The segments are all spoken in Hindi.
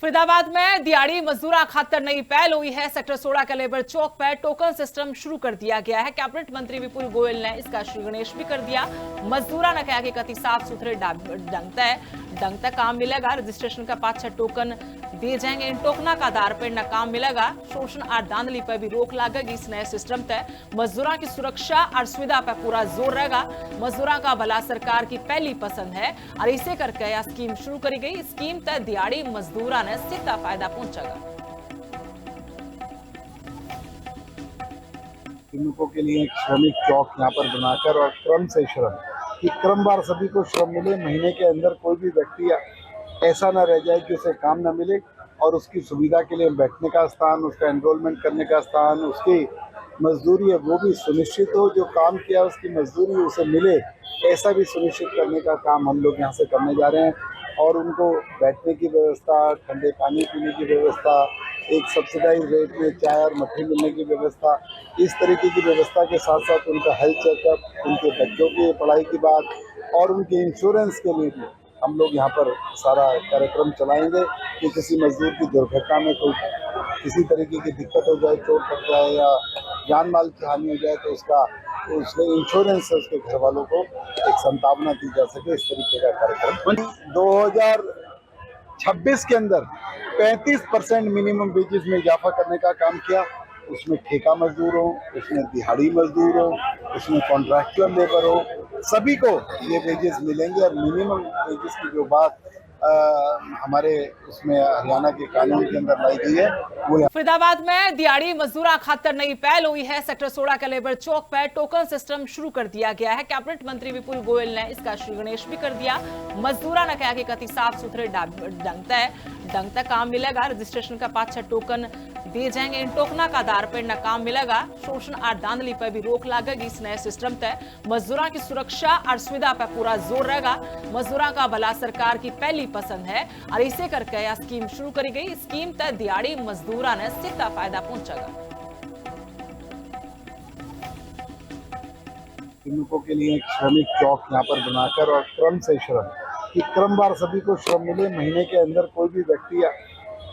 फरीदाबाद में दिहाड़ी मजदूरा खातर नई पहल हुई है। सेक्टर 16 के लेबर चौक पर टोकन सिस्टम शुरू कर दिया गया है। कैबिनेट मंत्री विपुल गोयल ने इसका श्री गणेश भी कर दिया। मजदूरा ने कहा कि कति साफ सुथरे ढंग तक काम मिलेगा। रजिस्ट्रेशन का 5-6 टोकन दिए जाएंगे। इन टोकना का आधार पर न काम मिलेगा। शोषण और धांधली पर भी रोक लगेगी। इस नए सिस्टम तय मजदूरा की सुरक्षा और सुविधा पर पूरा जोर रहेगा। मजदूरा का भला सरकार की पहली पसंद है और इसे करके यह स्कीम शुरू करी गई। स्कीम तय दिहाड़ी मजदूरा ने सीधा फायदा पहुंचेगा। श्रमिकों के लिए एक श्रमिक चौक यहाँ पर बनाकर और क्रम से श्रम कि क्रमवार सभी को श्रम मिले। महीने के अंदर कोई भी व्यक्ति ऐसा ना रह जाए कि उसे काम ना मिले और उसकी सुविधा के लिए बैठने का स्थान, उसका एनरोलमेंट करने का स्थान, उसकी मजदूरी है वो भी सुनिश्चित हो। जो काम किया उसकी मजदूरी उसे मिले, ऐसा भी सुनिश्चित करने का काम हम लोग यहाँ से करने जा रहे हैं। और उनको बैठने की व्यवस्था, ठंडे पानी पीने की व्यवस्था, एक सब्सिडाइज रेट में चाय और मट्ठी मिलने की व्यवस्था, इस तरीके की व्यवस्था के साथ साथ उनका हेल्थ चेकअप, उनके बच्चों की पढ़ाई की बात और उनके इंश्योरेंस के लिए भी हम लोग यहाँ पर सारा कार्यक्रम चलाएंगे कि किसी मजदूर की दुर्घटना में कोई किसी तरीके की दिक्कत हो जाए, चोट लग जाए या जान माल की हानि हो जाए तो उसमें इंश्योरेंस से उसके घर वालों को एक संतावना दी जा सके। इस तरीके का कार्यक्रम 2026 के अंदर 35% मिनिमम वेजेस में इजाफा करने का काम किया। उसमें ठेका मजदूर हो, उसमें दिहाड़ी मजदूर हो, उसमें कॉन्ट्रैक्चुअल लेबर हो, सभी को ये वेजेस मिलेंगे। और मिनिमम वेजेस की जो बात हमारे उसमें हरियाणा के कानून के अंदर लाई गई है वो फरीदाबाद में दिहाड़ी मजदूरा खातर नई पहल हुई है। सेक्टर 16 के लेबर चौक पर टोकन सिस्टम शुरू कर दिया गया है। कैबिनेट मंत्री विपुल गोयल ने इसका श्री गणेश भी कर दिया। मजदूरा ने कहा कि कति साफ सुथरे ढंग तक काम मिलेगा। रजिस्ट्रेशन का 5-6 टोकन दिए जाएंगे। इन टोकना का आधार पर न काम मिलेगा। शोषण और धांधली पर भी रोक लगेगी। इस नए सिस्टम तय मजदूरा की सुरक्षा और सुविधा पर पूरा जोर रहेगा। मजदूरा का भला सरकार की पहली पसंद है और इसे करके यह स्कीम शुरू करी गई। स्कीम तय दिहाड़ी मजदूरा ने सीधा फायदा पहुंचेगा। श्रमिकों के लिए एक श्रमिक चौक यहाँ पर बनाकर और क्रम से श्रम कि क्रमवार सभी को श्रम मिले। महीने के अंदर कोई भी व्यक्ति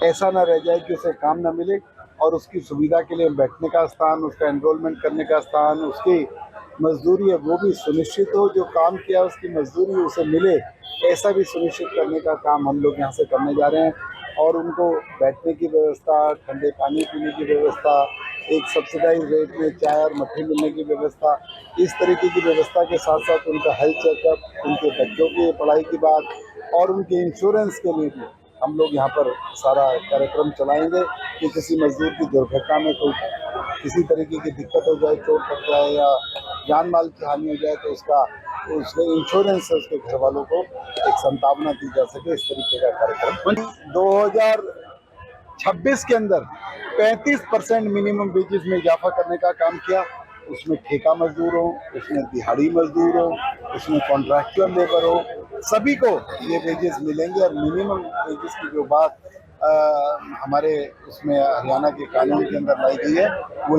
ऐसा ना रह जाए कि उसे काम ना मिले और उसकी सुविधा के लिए बैठने का स्थान, उसका एनरोलमेंट करने का स्थान, उसकी मजदूरी है वो भी सुनिश्चित हो। जो काम किया उसकी मजदूरी उसे मिले, ऐसा भी सुनिश्चित करने का काम हम लोग यहाँ से करने जा रहे हैं। और उनको बैठने की व्यवस्था, ठंडे पानी पीने की व्यवस्था, एक सब्सिडाइज रेट में चाय और मट्ठी मिलने की व्यवस्था, इस तरीके की व्यवस्था के साथ साथ उनका हेल्थ चेकअप, उनके बच्चों की पढ़ाई की बात और उनके इंश्योरेंस के लिए भी हम लोग यहाँ पर सारा कार्यक्रम चलाएंगे कि किसी मजदूर की दुर्घटना में कोई किसी तरीके की दिक्कत हो जाए, चोट लग जाए या जान माल की हानि हो जाए तो उसमें इंश्योरेंस से उसके घर वालों को एक संतावना दी जा सके। इस तरीके का कार्यक्रम 2026 के अंदर 35% मिनिमम वेजेस में इजाफा करने का काम किया। उसमें ठेका मजदूर हो, उसमें दिहाड़ी मजदूर हो, उसमें कॉन्ट्रैक्चुअल लेबर हो, सभी को ये वेजेस मिलेंगे। और मिनिमम वेजेस की जो बात हमारे उसमें हरियाणा के कानून के अंदर लाई गई है वो